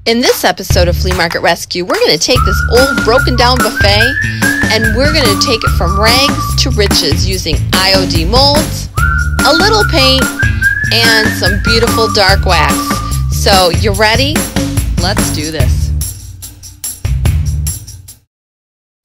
In this episode of Flea Market Rescue, we're going to take this old broken down buffet and we're going to take it from rags to riches using IOD molds, a little paint, and some beautiful dark wax. So, you ready? Let's do this.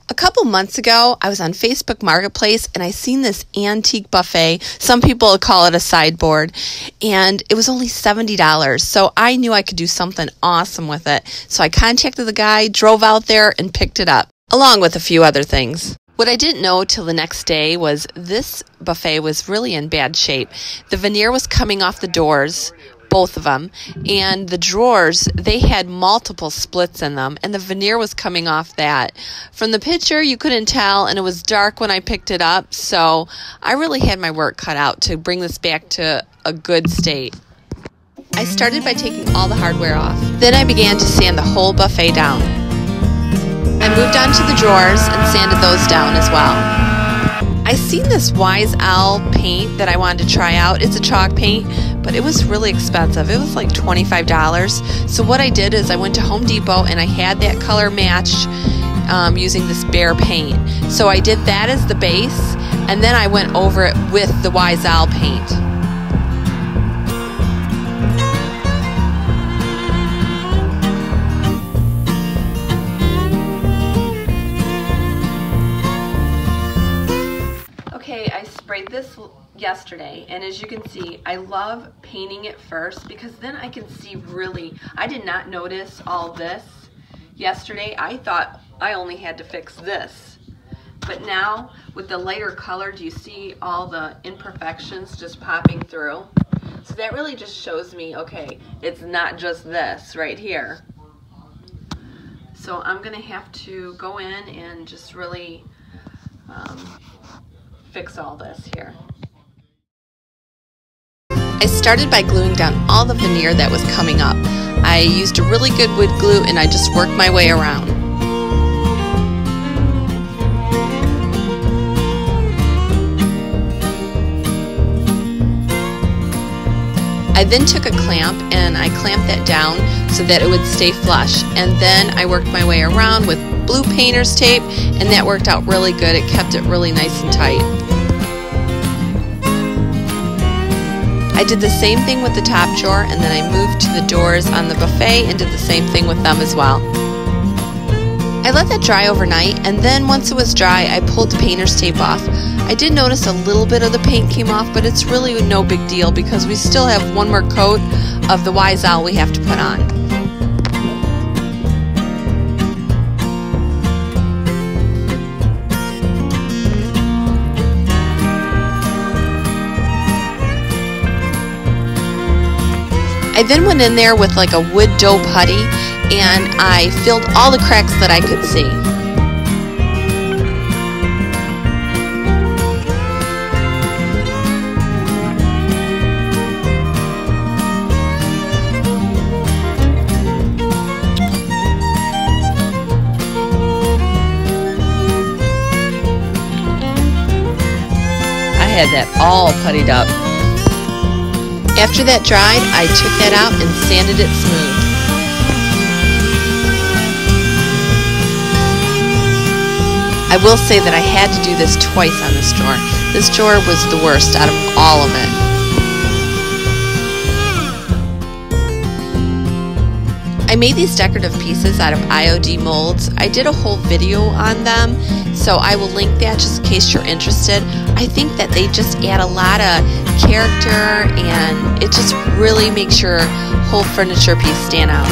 A couple months ago, I was on Facebook Marketplace and I seen this antique buffet. Some people call it a sideboard, and it was only $70. So I knew I could do something awesome with it. So I contacted the guy, drove out there, and picked it up, along with a few other things. What I didn't know till the next day was this buffet was really in bad shape. The veneer was coming off the doors, both of them, and the drawers, they had multiple splits in them, and the veneer was coming off that. From the picture, you couldn't tell, and it was dark when I picked it up, so I really had my work cut out to bring this back to a good state. I started by taking all the hardware off. Then I began to sand the whole buffet down. I moved on to the drawers and sanded those down as well. I seen this Wise Owl paint that I wanted to try out. It's a chalk paint, but it was really expensive. It was like $25. So what I did is I went to Home Depot and I had that color matched using this BEHR paint. So I did that as the base, and then I went over it with the Wise Owl paint. I sprayed this yesterday, and as you can see, I love painting it first because then I can see really. I did not notice all this yesterday. I thought I only had to fix this, but now with the lighter color, do you see all the imperfections just popping through? So that really just shows me, okay, it's not just this right here. So I'm gonna have to go in and just really fix all this here. I started by gluing down all the veneer that was coming up. I used a really good wood glue and I just worked my way around. I then took a clamp and I clamped that down so that it would stay flush, and then I worked my way around with blue painter's tape, and that worked out really good. It kept it really nice and tight. I did the same thing with the top drawer, and then I moved to the doors on the buffet and did the same thing with them as well. I let that dry overnight, and then once it was dry, I pulled the painter's tape off. I did notice a little bit of the paint came off, but it's really no big deal because we still have one more coat of the Wise Owl we have to put on. I then went in there with like a wood dough putty and I filled all the cracks that I could see. I had that all puttied up. After that dried, I took that out and sanded it smooth. I will say that I had to do this twice on this drawer. This drawer was the worst out of all of it. I made these decorative pieces out of IOD molds. I did a whole video on them, so I will link that just in case you're interested. I think that they just add a lot of character and it just really makes your whole furniture piece stand out.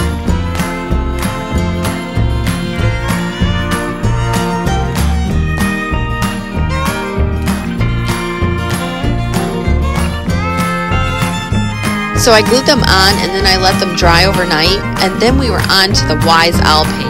So I glued them on and then I let them dry overnight, and then we were on to the Wise Owl paint.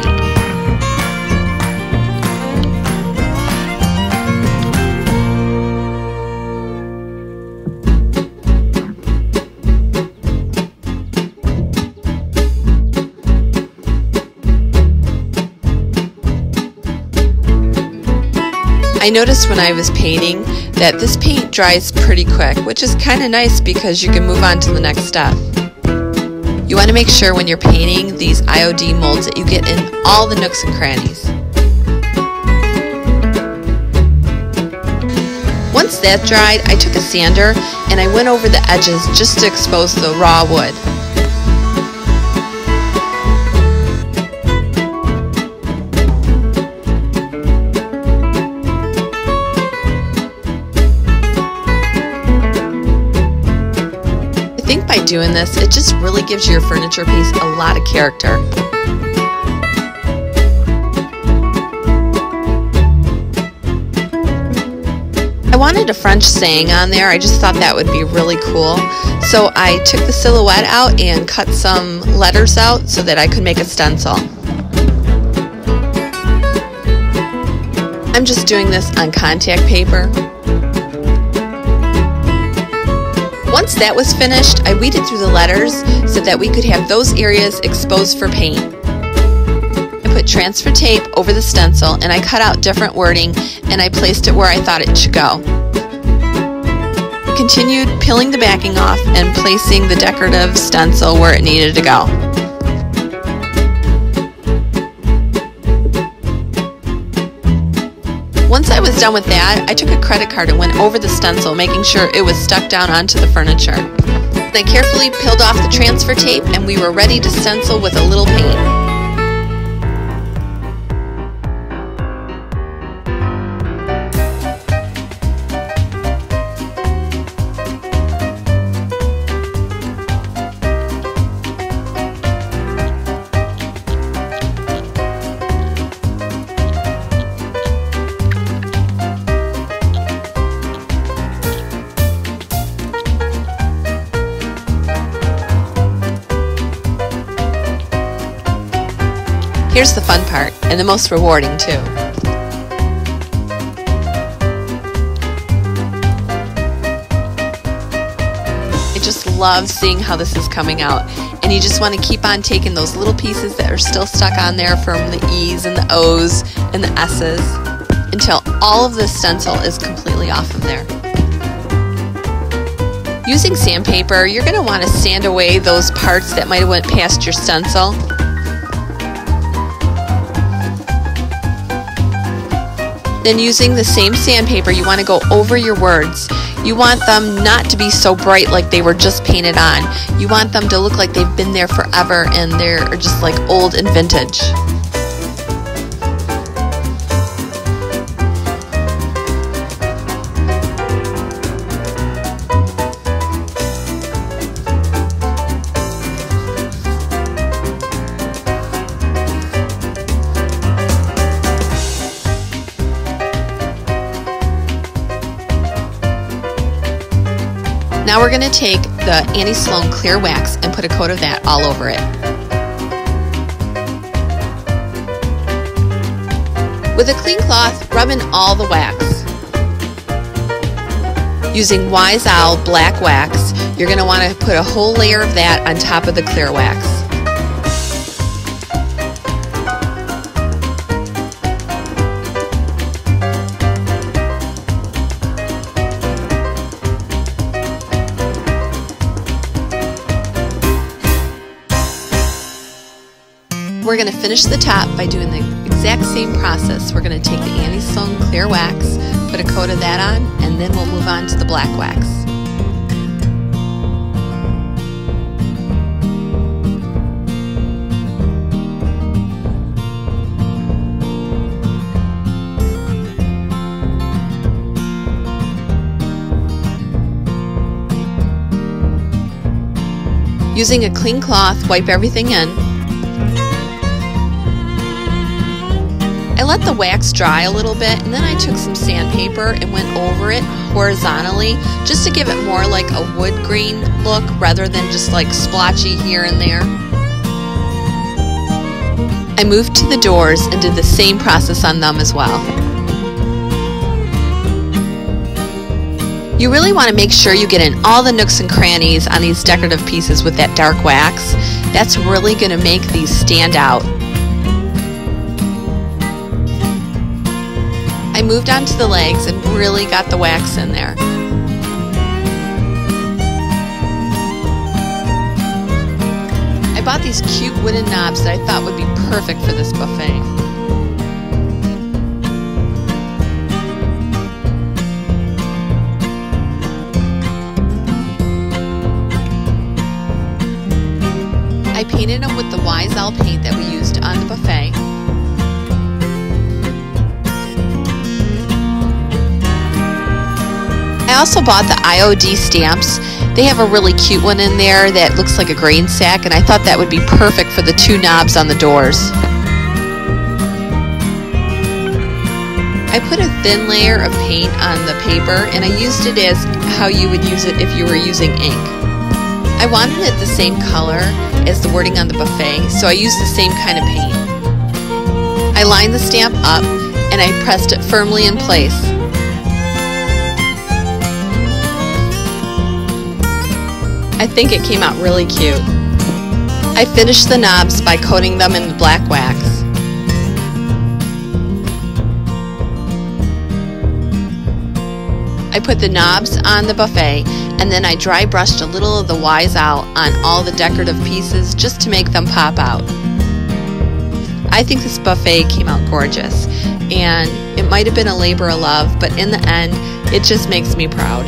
I noticed when I was painting that this paint dries pretty quick, which is kind of nice because you can move on to the next step. You want to make sure when you're painting these IOD molds that you get in all the nooks and crannies. Once that dried, I took a sander and I went over the edges just to expose the raw wood. I think by doing this, it just really gives your furniture piece a lot of character. I wanted a French saying on there. I just thought that would be really cool. So I took the silhouette out and cut some letters out so that I could make a stencil. I'm just doing this on contact paper. Once that was finished, I weeded through the letters so that we could have those areas exposed for paint. I put transfer tape over the stencil and I cut out different wording and I placed it where I thought it should go. I continued peeling the backing off and placing the decorative stencil where it needed to go. Once I was done with that, I took a credit card and went over the stencil, making sure it was stuck down onto the furniture. I carefully peeled off the transfer tape and we were ready to stencil with a little paint. Here's the fun part, and the most rewarding too. I just love seeing how this is coming out, and you just want to keep on taking those little pieces that are still stuck on there from the E's and the O's and the S's until all of the stencil is completely off of there. Using sandpaper, you're going to want to sand away those parts that might have went past your stencil. Then using the same sandpaper, you want to go over your words. You want them not to be so bright like they were just painted on. You want them to look like they've been there forever and they're just like old and vintage. Now we're going to take the SLOAN clear wax and put a coat of that all over it. With a clean cloth, rub in all the wax. Using Wise Owl black wax, you're going to want to put a whole layer of that on top of the clear wax. We're going to finish the top by doing the exact same process. We're going to take the SLOAN clear wax, put a coat of that on, and then we'll move on to the black wax. Using a clean cloth, wipe everything in. I let the wax dry a little bit and then I took some sandpaper and went over it horizontally just to give it more like a wood grain look rather than just like splotchy here and there. I moved to the doors and did the same process on them as well. You really want to make sure you get in all the nooks and crannies on these decorative pieces with that dark wax. That's really going to make these stand out. I moved on to the legs and really got the wax in there. bought these cute wooden knobs that I thought would be perfect for this buffet. I painted them with the YSL paint that we used on the buffet. I also bought the IOD stamps. They have a really cute one in there that looks like a grain sack, and I thought that would be perfect for the two knobs on the doors. I put a thin layer of paint on the paper, and I used it as how you would use it if you were using ink. I wanted it the same color as the wording on the buffet, so I used the same kind of paint. I lined the stamp up and I pressed it firmly in place. I think it came out really cute. I finished the knobs by coating them in black wax. I put the knobs on the buffet, and then I dry brushed a little of the YSL on all the decorative pieces just to make them pop out. I think this buffet came out gorgeous, and it might have been a labor of love, but in the end, it just makes me proud.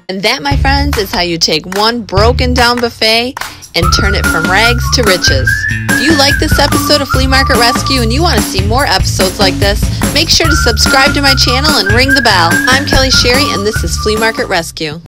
And that, my friends, is how you take one broken down buffet and turn it from rags to riches. If you like this episode of Flea Market Rescue and you want to see more episodes like this, make sure to subscribe to my channel and ring the bell. I'm Kelly Sherry, and this is Flea Market Rescue.